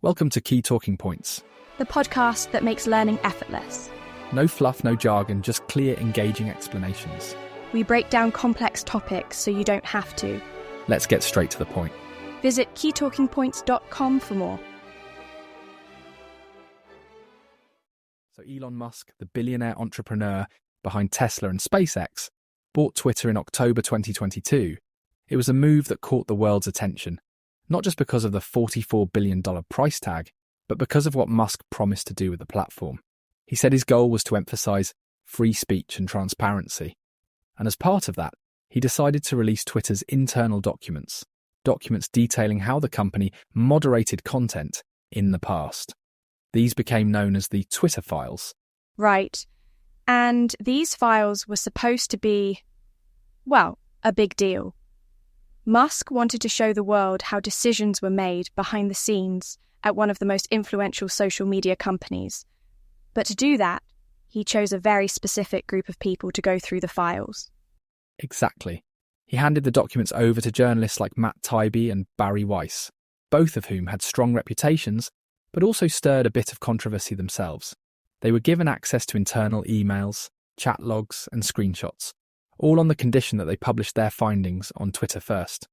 Welcome to Key Talking Points. The podcast that makes learning effortless. No fluff, no jargon, just clear, engaging explanations. We break down complex topics so you don't have to. Let's get straight to the point. Visit keytalkingpoints.com for more. So Elon Musk, the billionaire entrepreneur behind Tesla and SpaceX, bought Twitter in October 2022. It was a move that caught the world's attention, not just because of the $44 billion price tag, but because of what Musk promised to do with the platform. He said his goal was to emphasize free speech and transparency. And as part of that, he decided to release Twitter's internal documents detailing how the company moderated content in the past. These became known as the Twitter files. Right. And these files were supposed to be, well, a big deal. Musk wanted to show the world how decisions were made behind the scenes at one of the most influential social media companies. But to do that, he chose a very specific group of people to go through the files. Exactly. He handed the documents over to journalists like Matt Taibbi and Barry Weiss, both of whom had strong reputations, but also stirred a bit of controversy themselves. They were given access to internal emails, chat logs, and screenshots, all on the condition that they published their findings on Twitter first.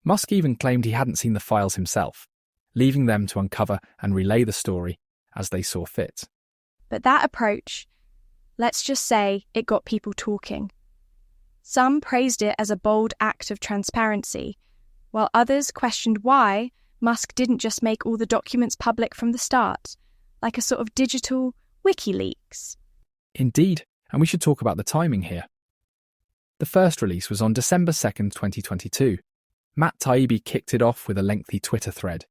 Musk even claimed he hadn't seen the files himself, leaving them to uncover and relay the story as they saw fit. But that approach, let's just say it got people talking. Some praised it as a bold act of transparency, while others questioned why Musk didn't just make all the documents public from the start, like a sort of digital WikiLeaks. Indeed, and we should talk about the timing here. The first release was on December 2nd, 2022. Matt Taibbi kicked it off with a lengthy Twitter thread.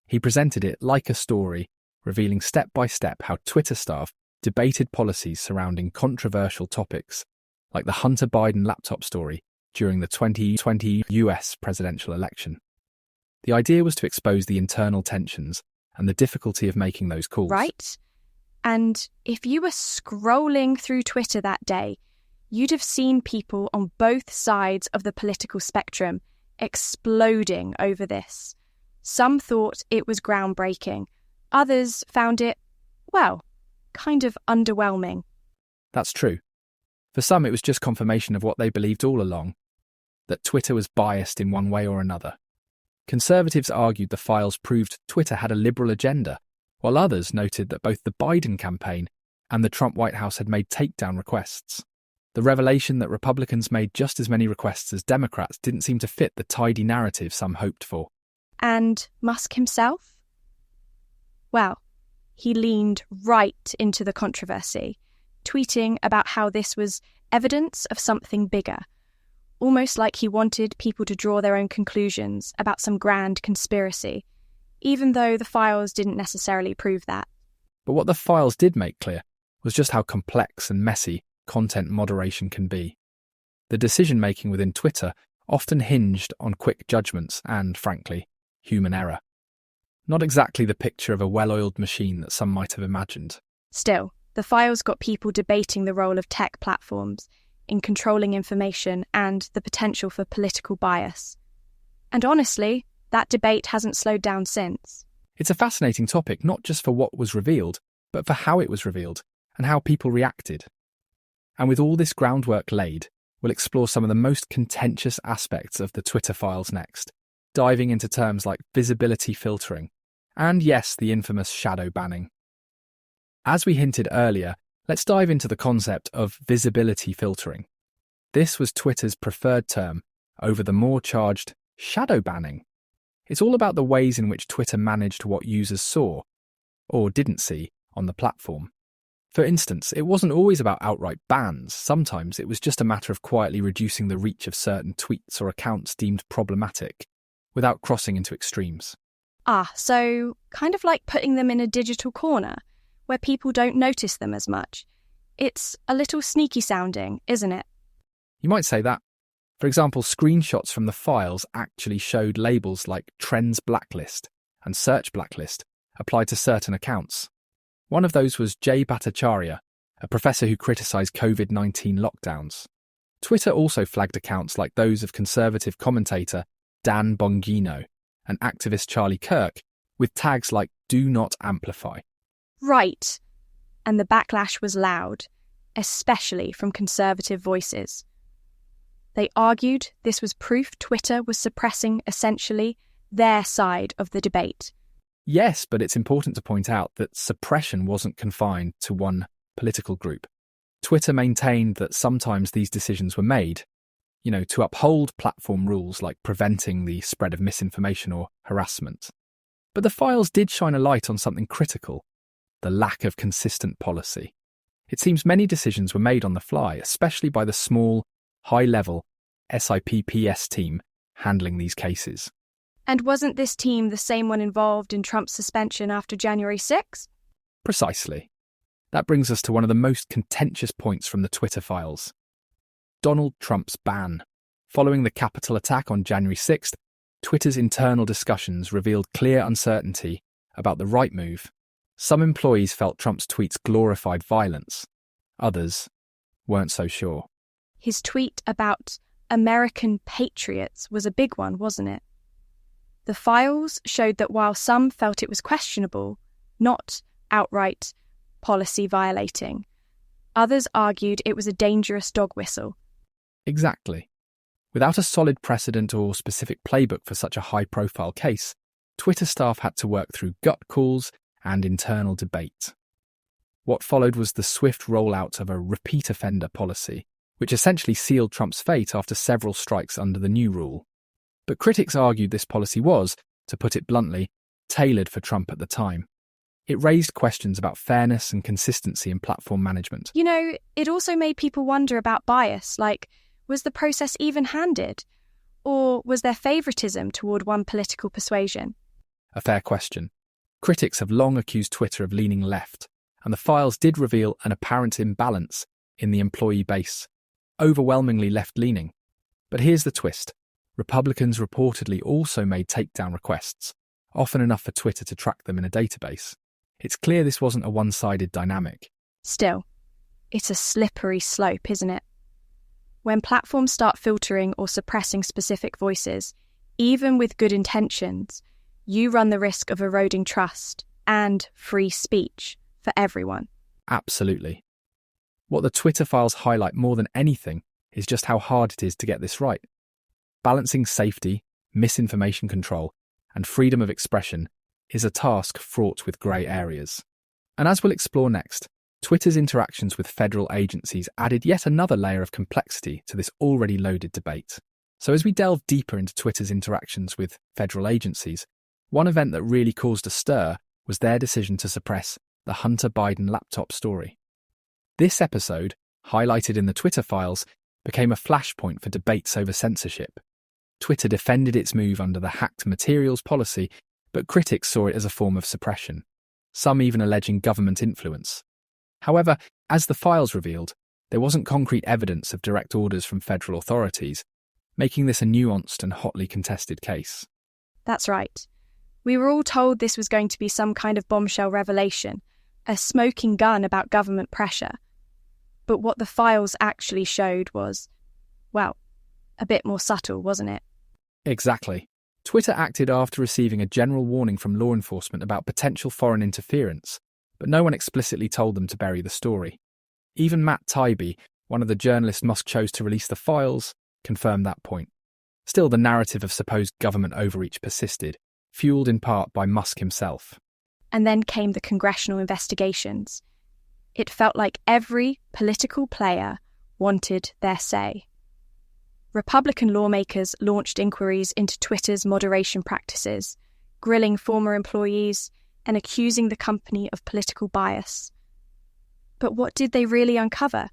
He presented it like a story, revealing step by step how Twitter staff debated policies surrounding controversial topics, like the Hunter Biden laptop story during the 2020 US presidential election. The idea was to expose the internal tensions and the difficulty of making those calls. Right. And if you were scrolling through Twitter that day, you'd have seen people on both sides of the political spectrum exploding over this. Some thought it was groundbreaking. Others found it, well, kind of underwhelming. That's true. For some, it was just confirmation of what they believed all along, that Twitter was biased in one way or another. Conservatives argued the files proved Twitter had a liberal agenda, while others noted that both the Biden campaign and the Trump White House had made takedown requests. The revelation that Republicans made just as many requests as Democrats didn't seem to fit the tidy narrative some hoped for. And Musk himself? Well, he leaned right into the controversy, tweeting about how this was evidence of something bigger, almost like he wanted people to draw their own conclusions about some grand conspiracy, even though the files didn't necessarily prove that. But what the files did make clear was just how complex and messy content moderation can be. The decision-making within Twitter often hinged on quick judgments and, frankly, human error. Not exactly the picture of a well-oiled machine that some might have imagined. Still, the files got people debating the role of tech platforms in controlling information and the potential for political bias. And honestly, that debate hasn't slowed down since. It's a fascinating topic, not just for what was revealed, but for how it was revealed and how people reacted. And with all this groundwork laid, we'll explore some of the most contentious aspects of the Twitter files next, diving into terms like visibility filtering and, yes, the infamous shadow banning. As we hinted earlier, let's dive into the concept of visibility filtering. This was Twitter's preferred term over the more charged shadow banning. It's all about the ways in which Twitter managed what users saw, or didn't see, on the platform. For instance, it wasn't always about outright bans. Sometimes it was just a matter of quietly reducing the reach of certain tweets or accounts deemed problematic, without crossing into extremes. So kind of like putting them in a digital corner, where people don't notice them as much. It's a little sneaky sounding, isn't it? You might say that. For example, screenshots from the files actually showed labels like Trends Blacklist and Search Blacklist applied to certain accounts. One of those was Jay Bhattacharya, a professor who criticised COVID-19 lockdowns. Twitter also flagged accounts like those of conservative commentator Dan Bongino and activist Charlie Kirk with tags like "Do not amplify." Right. And the backlash was loud, especially from conservative voices. They argued this was proof Twitter was suppressing essentially their side of the debate. Yes, but it's important to point out that suppression wasn't confined to one political group. Twitter maintained that sometimes these decisions were made, to uphold platform rules like preventing the spread of misinformation or harassment. But the files did shine a light on something critical: the lack of consistent policy. It seems many decisions were made on the fly, especially by the small, high-level SIPPS team handling these cases. And wasn't this team the same one involved in Trump's suspension after January 6th? Precisely. That brings us to one of the most contentious points from the Twitter files: Donald Trump's ban. Following the Capitol attack on January 6th, Twitter's internal discussions revealed clear uncertainty about the right move. Some employees felt Trump's tweets glorified violence. Others weren't so sure. His tweet about American patriots was a big one, wasn't it? The files showed that while some felt it was questionable, not outright policy violating, others argued it was a dangerous dog whistle. Exactly. Without a solid precedent or specific playbook for such a high-profile case, Twitter staff had to work through gut calls and internal debate. What followed was the swift rollout of a repeat offender policy, which essentially sealed Trump's fate after several strikes under the new rule. But critics argued this policy was, to put it bluntly, tailored for Trump at the time. It raised questions about fairness and consistency in platform management. It also made people wonder about bias, like, was the process even-handed? Or was there favouritism toward one political persuasion? A fair question. Critics have long accused Twitter of leaning left, and the files did reveal an apparent imbalance in the employee base, overwhelmingly left-leaning. But here's the twist. Republicans reportedly also made takedown requests, often enough for Twitter to track them in a database. It's clear this wasn't a one-sided dynamic. Still, it's a slippery slope, isn't it? When platforms start filtering or suppressing specific voices, even with good intentions, you run the risk of eroding trust and free speech for everyone. Absolutely. What the Twitter files highlight more than anything is just how hard it is to get this right. Balancing safety, misinformation control, and freedom of expression is a task fraught with grey areas. And as we'll explore next, Twitter's interactions with federal agencies added yet another layer of complexity to this already loaded debate. So as we delve deeper into Twitter's interactions with federal agencies, one event that really caused a stir was their decision to suppress the Hunter Biden laptop story. This episode, highlighted in the Twitter files, became a flashpoint for debates over censorship. Twitter defended its move under the hacked materials policy, but critics saw it as a form of suppression, some even alleging government influence. However, as the files revealed, there wasn't concrete evidence of direct orders from federal authorities, making this a nuanced and hotly contested case. That's right. We were all told this was going to be some kind of bombshell revelation, a smoking gun about government pressure. But what the files actually showed was, well, a bit more subtle, wasn't it? Exactly. Twitter acted after receiving a general warning from law enforcement about potential foreign interference, but no one explicitly told them to bury the story. Even Matt Taibbi, one of the journalists Musk chose to release the files, confirmed that point. Still, the narrative of supposed government overreach persisted, fueled in part by Musk himself. And then came the congressional investigations. It felt like every political player wanted their say. Republican lawmakers launched inquiries into Twitter's moderation practices, grilling former employees and accusing the company of political bias. But what did they really uncover?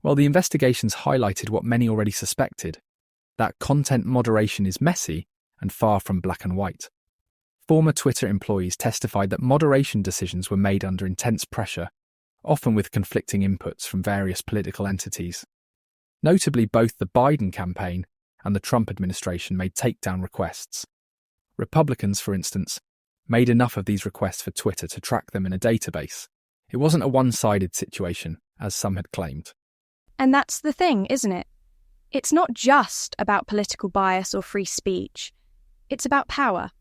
Well, the investigations highlighted what many already suspected, that content moderation is messy and far from black and white. Former Twitter employees testified that moderation decisions were made under intense pressure, often with conflicting inputs from various political entities. Notably, both the Biden campaign and the Trump administration made takedown requests. Republicans, for instance, made enough of these requests for Twitter to track them in a database. It wasn't a one-sided situation, as some had claimed. And that's the thing, isn't it? It's not just about political bias or free speech. It's about power.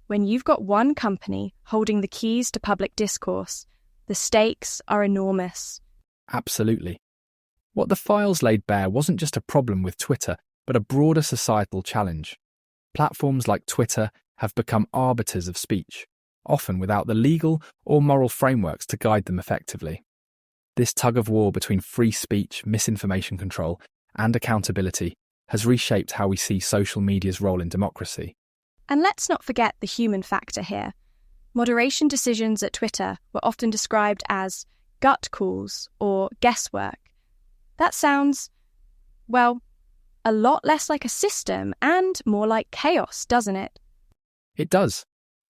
when you've got one company holding the keys to public discourse, the stakes are enormous. Absolutely. What the files laid bare wasn't just a problem with Twitter, but a broader societal challenge. Platforms like Twitter have become arbiters of speech, often without the legal or moral frameworks to guide them effectively. This tug-of-war between free speech, misinformation control, and accountability has reshaped how we see social media's role in democracy. And let's not forget the human factor here. Moderation decisions at Twitter were often described as gut calls or guesswork. That sounds, well, a lot less like a system and more like chaos, doesn't it? It does,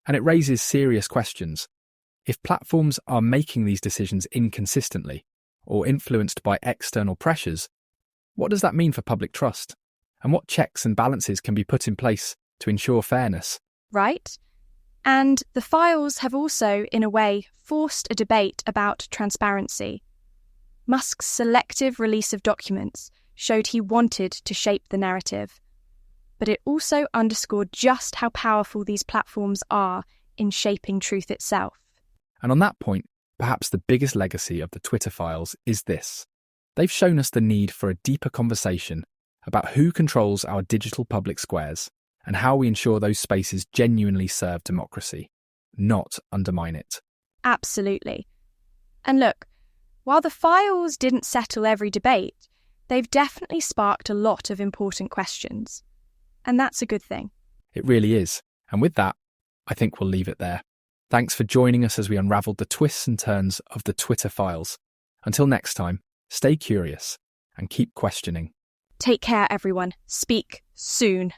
and it raises serious questions. If platforms are making these decisions inconsistently or influenced by external pressures, what does that mean for public trust? And what checks and balances can be put in place to ensure fairness? Right? And the files have also, in a way, forced a debate about transparency. Musk's selective release of documents showed he wanted to shape the narrative, but it also underscored just how powerful these platforms are in shaping truth itself. And on that point, perhaps the biggest legacy of the Twitter files is this. They've shown us the need for a deeper conversation about who controls our digital public squares and how we ensure those spaces genuinely serve democracy, not undermine it. Absolutely. And look, while the files didn't settle every debate, they've definitely sparked a lot of important questions. And that's a good thing. It really is. And with that, I think we'll leave it there. Thanks for joining us as we unravelled the twists and turns of the Twitter files. Until next time, stay curious and keep questioning. Take care, everyone. Speak soon.